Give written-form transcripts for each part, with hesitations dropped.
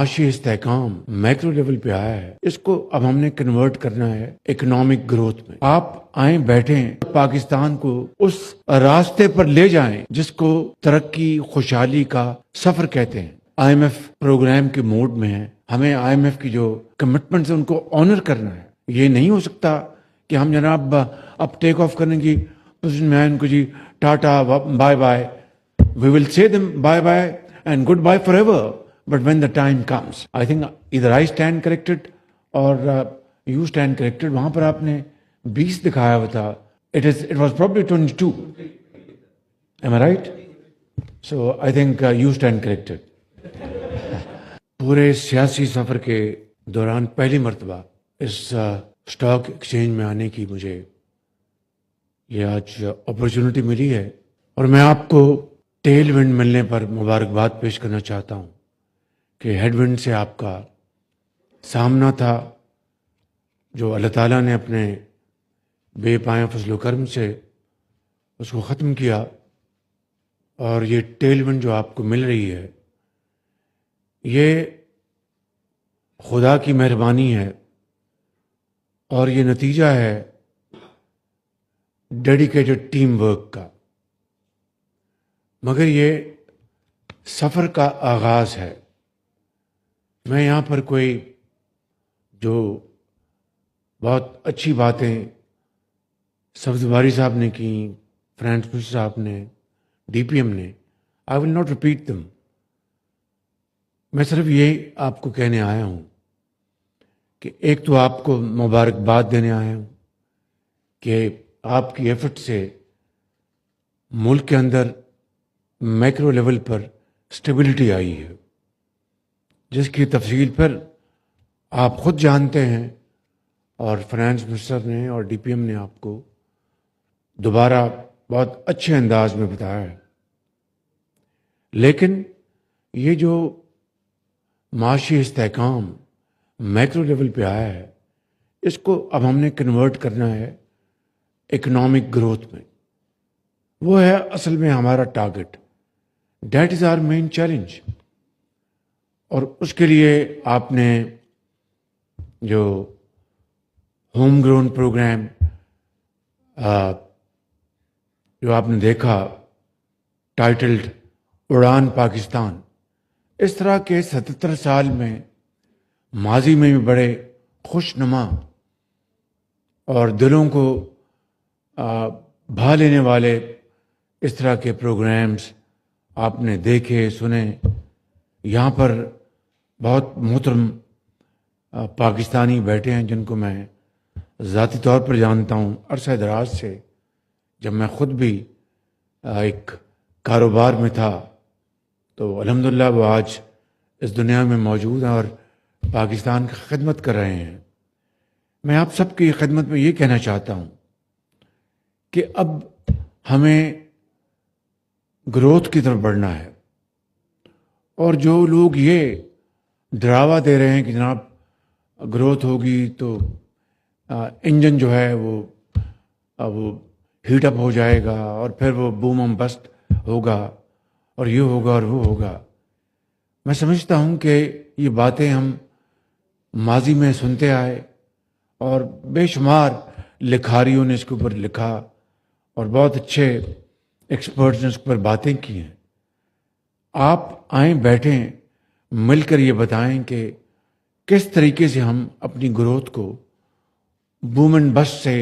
معاشی استحکام macro level پہ آیا ہے، اس کو اب ہم نے کنورٹ کرنا ہے اکنامک گروتھ میں. آپ آئیں بیٹھیں، پاکستان کو اس راستے پر لے جائیں جس کو ترقی خوشحالی کا سفر کہتے ہیں. آئی ایم ایف پروگرام کے موڈ میں ہے، ہمیں آئی ایم ایف کی جو کمٹمنٹس ہیں ان کو آنر کرنا ہے. یہ نہیں ہو سکتا کہ ہم جناب اب ٹیک آف کرنے کی پوزیشن میں آئیں، ان کو جی Tata bye bye. We will say them bye-bye and goodbye forever. But when the time comes, I think either I stand corrected or you stand corrected. وہاں پر آپ نے 20 دکھایا ہوا تھا. It was probably 22. Am I right? So I think you stand corrected. پورے سیاسی سفر کے دوران پہلی مرتبہ اس اسٹاک ایکسچینج میں آنے کی مجھے یہ آج اپرچونٹی ملی ہے، اور میں آپ کو ٹیل ونڈ ملنے پر مبارکباد پیش کرنا چاہتا ہوں کہ ہیڈ ونڈ سے آپ کا سامنا تھا جو اللہ تعالیٰ نے اپنے بے پایہ فضل و کرم سے اس کو ختم کیا، اور یہ ٹیل ونڈ جو آپ کو مل رہی ہے یہ خدا کی مہربانی ہے، اور یہ نتیجہ ہے ڈیڈیکیٹڈ ٹیم ورک کا. مگر یہ سفر کا آغاز ہے. میں یہاں پر کوئی جو بہت اچھی باتیں سبز باری صاحب نے کی، فرانس مشر صاحب نے، ڈی پی ایم نے، آئی ول ناٹ ریپیٹ دم. میں صرف یہ آپ کو کہنے آیا ہوں کہ ایک تو آپ کو مبارکباد دینے آیا ہوں کہ آپ کی ایفرٹ سے ملک کے اندر میکرو لیول پر سٹیبلٹی آئی ہے، جس کی تفصیل پر آپ خود جانتے ہیں، اور فنانس منسٹر نے اور ڈی پی ایم نے آپ کو دوبارہ بہت اچھے انداز میں بتایا ہے. لیکن یہ جو معاشی استحکام میکرو لیول پہ آیا ہے، اس کو اب ہم نے کنورٹ کرنا ہے اکنامک گروتھ میں. وہ ہے اصل میں ہمارا target. That is our main challenge. اور اس کے لیے آپ نے جو ہوم گرون پروگرام جو آپ نے دیکھا ٹائٹلڈ اڑان پاکستان، اس طرح کے 77 سال میں ماضی میں بھی بڑے خوش نما اور دلوں کو بھا لینے والے اس طرح کے پروگرامز آپ نے دیکھے سنے. یہاں پر بہت محترم پاکستانی بیٹھے ہیں جن کو میں ذاتی طور پر جانتا ہوں عرصہ دراز سے، جب میں خود بھی ایک کاروبار میں تھا. تو الحمدللہ وہ آج اس دنیا میں موجود ہیں اور پاکستان کی خدمت کر رہے ہیں. میں آپ سب کی خدمت میں یہ کہنا چاہتا ہوں کہ اب ہمیں گروتھ کی طرف بڑھنا ہے. اور جو لوگ یہ ڈراوا دے رہے ہیں کہ جناب گروتھ ہوگی تو انجن جو ہے وہ ہیٹ اپ ہو جائے گا اور پھر وہ بوم ہم بسٹ ہوگا اور یہ ہوگا اور وہ ہوگا، میں سمجھتا ہوں کہ یہ باتیں ہم ماضی میں سنتے آئے اور بے شمار لکھاریوں نے اس کے اوپر لکھا اور بہت اچھے ایکسپرٹس نے اس پر باتیں کی ہیں. آپ آئیں بیٹھیں مل کر یہ بتائیں کہ کس طریقے سے ہم اپنی گروتھ کو بوم اینڈ بسٹ سے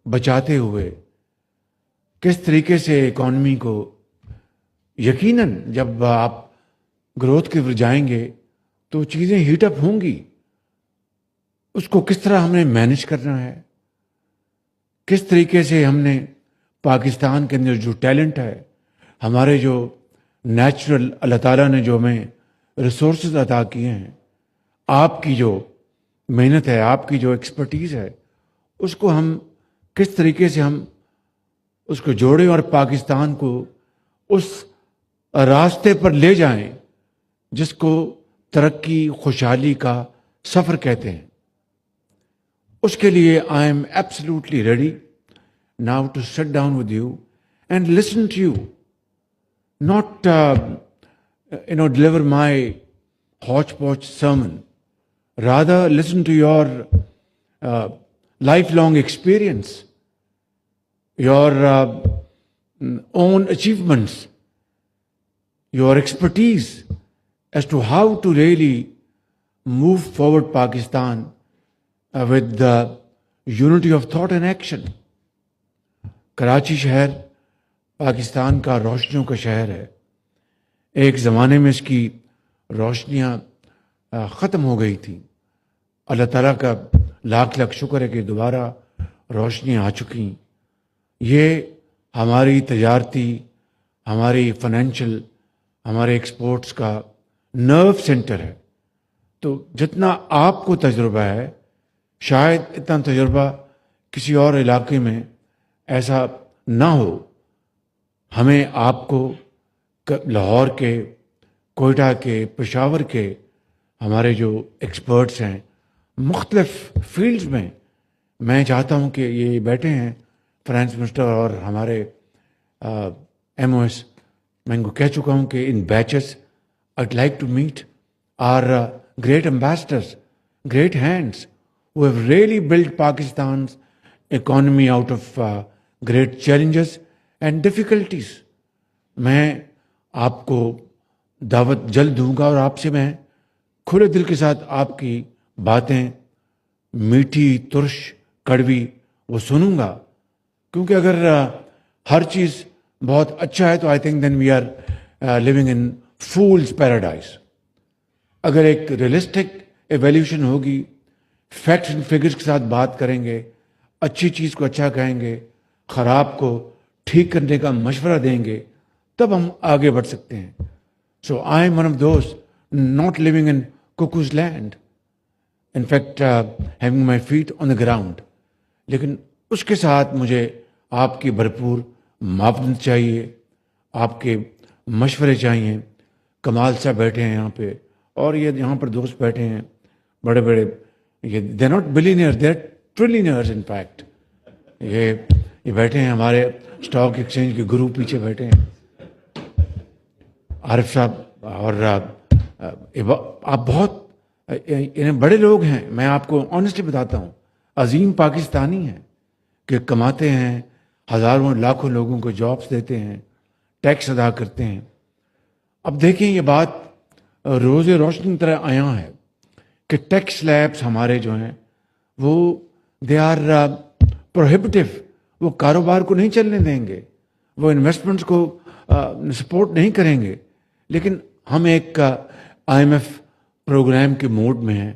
بچاتے ہوئے کس طریقے سے اکانومی کو، یقیناً جب آپ گروتھ کی طرف جائیں گے تو چیزیں ہیٹ اپ ہوں گی، اس کو کس طرح ہم نے مینج کرنا ہے، کس طریقے سے ہم نے پاکستان کے اندر جو ٹیلنٹ ہے، ہمارے جو نیچرل اللہ تعالیٰ نے جو ہمیں ریسورسز عطا کیے ہیں، آپ کی جو محنت ہے، آپ کی جو ایکسپرٹیز ہے، اس کو ہم کس طریقے سے ہم اس کو جوڑیں اور پاکستان کو اس راستے پر لے جائیں جس کو ترقی خوشحالی کا سفر کہتے ہیں. اس کے لیے I am absolutely ready now to sit down with you and listen to you, not deliver my hodgepodge sermon. Rather, listen to your lifelong experience, your own achievements, your expertise as to how to really move forward Pakistan with the unity of thought and action. Karachi شہر پاکستان کا روشنیوں کا شہر ہے. ایک زمانے میں اس کی روشنیاں ختم ہو گئی تھیں. اللہ تعالیٰ کا لاکھ لاکھ شکر ہے کہ دوبارہ روشنیاں آ چکی. یہ ہماری تجارتی، ہماری فائنینشیل، ہمارے ایکسپورٹس کا نرو سینٹر ہے. تو جتنا آپ کو تجربہ ہے شاید اتنا تجربہ کسی اور علاقے میں ایسا نہ ہو. ہمیں آپ کو لاہور کے، کوئٹہ کے، پشاور کے ہمارے جو ایکسپرٹس ہیں مختلف فیلڈز میں چاہتا ہوں کہ یہ بیٹھے ہیں فائنانس منسٹر اور ہمارے ایم او ایس. میں ان کو کہہ چکا ہوں کہ ان beaches I'd like to meet our great ambassadors, great hands who have really built Pakistan's economy out of great challenges and difficulties. میں آپ کو دعوت جلد دوں گا اور آپ سے میں کھلے دل کے ساتھ آپ کی باتیں میٹھی، ترش، کڑوی وہ سنوں گا. کیونکہ اگر ہر چیز بہت اچھا ہے تو I think then we are living in fool's paradise. اگر ایک ریئلسٹک ایویلیوشن ہوگی، فیکٹس اینڈ فگرس کے ساتھ بات کریں گے، اچھی چیز کو اچھا کہیں گے، خراب کو ٹھیک کرنے کا مشورہ دیں گے، تب ہم آگے بڑھ سکتے ہیں. So I am one of those not living in cuckoos land, in fact having my feet on the ground. لیکن اس کے ساتھ مجھے آپ کی بھرپور معاونت چاہیے، آپ کے مشورے چاہیے. کمال صاحب بیٹھے ہیں یہاں پہ، اور یہ یہاں پر دوست بیٹھے ہیں بڑے بڑے. یہ they not billionaire, they are trillionaires in fact. یہ بیٹھے ہیں ہمارے اسٹاک ایکسچینج کے گرو، پیچھے بیٹھے ہیں عارف صاحب. اور آپ بہت بڑے لوگ ہیں. میں آپ کو آنیسٹلی بتاتا ہوں، عظیم پاکستانی ہیں کہ کماتے ہیں، ہزاروں لاکھوں لوگوں کو جابس دیتے ہیں، ٹیکس ادا کرتے ہیں. اب دیکھیں یہ بات روز روشنی کی طرح آیا ہے کہ ٹیکس سلیبس ہمارے جو ہیں وہ دے آر پروہیبٹیو. وہ کاروبار کو نہیں چلنے دیں گے، وہ انویسٹمنٹس کو سپورٹ نہیں کریں گے. لیکن ہم ایک آئی ایم ایف پروگرام کے موڈ میں ہیں.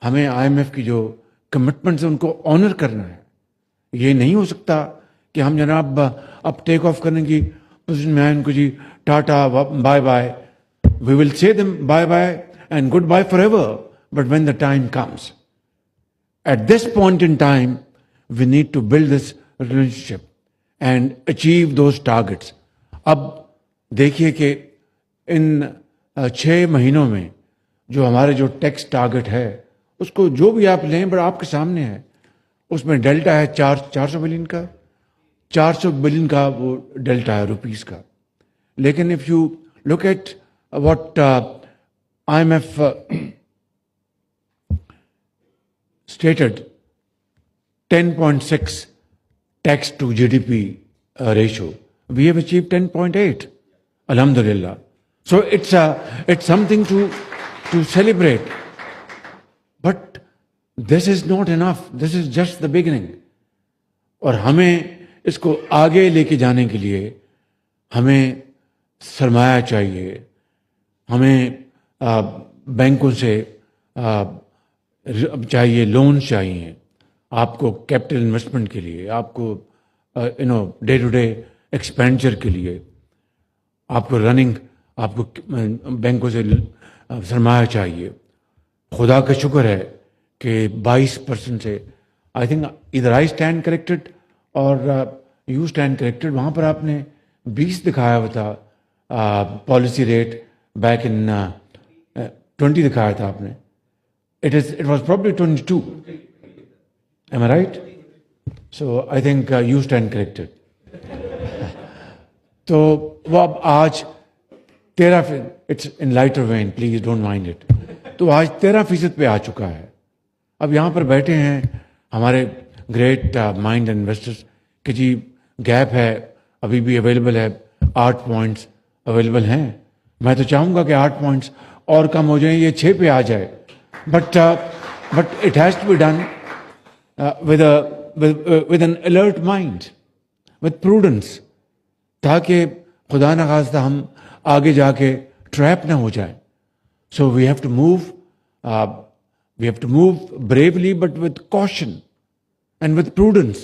ہمیں آئی ایم ایف کی جو کمٹمنٹس ہیں ان کو آنر کرنا ہے. یہ نہیں ہو سکتا کہ ہم جناب اب ٹیک آف کرنے کی پوزیشن میں آئیں، ان کو جی Tata bye bye. We will say them bye bye and goodbye forever, but when the time comes, at this point in time we need to build this relationship and achieve those targets. اب دیکھیے کہ ان 6 مہینوں میں جو ہمارے جو tax target ہے اس کو جو بھی آپ لیں بڑا آپ کے سامنے ہے. اس میں ڈیلٹا ہے 400 بلین کا، 400 بلین کا وہ ڈیلٹا ہے روپیز کا. لیکن if you look at what I M F stated 10.6 tax to GDP ratio. We have achieved 10.8. Alhamdulillah. So it's something to celebrate. But this is not enough. This is just the beginning. اور ہمیں اس کو آگے لے کے جانے کے لیے ہمیں سرمایہ چاہیے. ہمیں بینکوں سے چاہیے، لونز چاہیے آپ کو کیپٹل انویسٹمنٹ کے لیے، آپ کو ڈے ٹو ڈے ایکسپینڈچر کے لیے، آپ کو رننگ، آپ کو بینکوں سے سرمایہ چاہیے. خدا کا شکر ہے کہ 22% سے آئی تھنک ادھر آئی اسٹینڈ کریکٹڈ اور یو اسٹینڈ کریکٹڈ، وہاں پر آپ نے 20 دکھایا ہوا تھا پالیسی ریٹ، بیک ان 20 دکھایا تھا آپ نے. It was probably 22. Am I right? So I think you stand corrected. تو وہ اب آج 13، it's in lighter vein, please don't mind it. تو آج 13% پہ آ چکا ہے. اب یہاں پر بیٹھے ہیں ہمارے گریٹ مائنڈ انویسٹرز کہ جی گیپ ہے, ابھی بھی اویلیبل ہے, 8 پوائنٹس اویلیبل ہیں. میں تو چاہوں گا کہ 8 پوائنٹس اور کم ہو جائیں, یہ 6 پہ آ جائے. But it has to be done with an alert mind, with prudence, تاکہ خدا نخواستہ ہم آگے جا کے ٹریپ نہ ہو جائیں. So we have to move bravely but with caution and with prudence.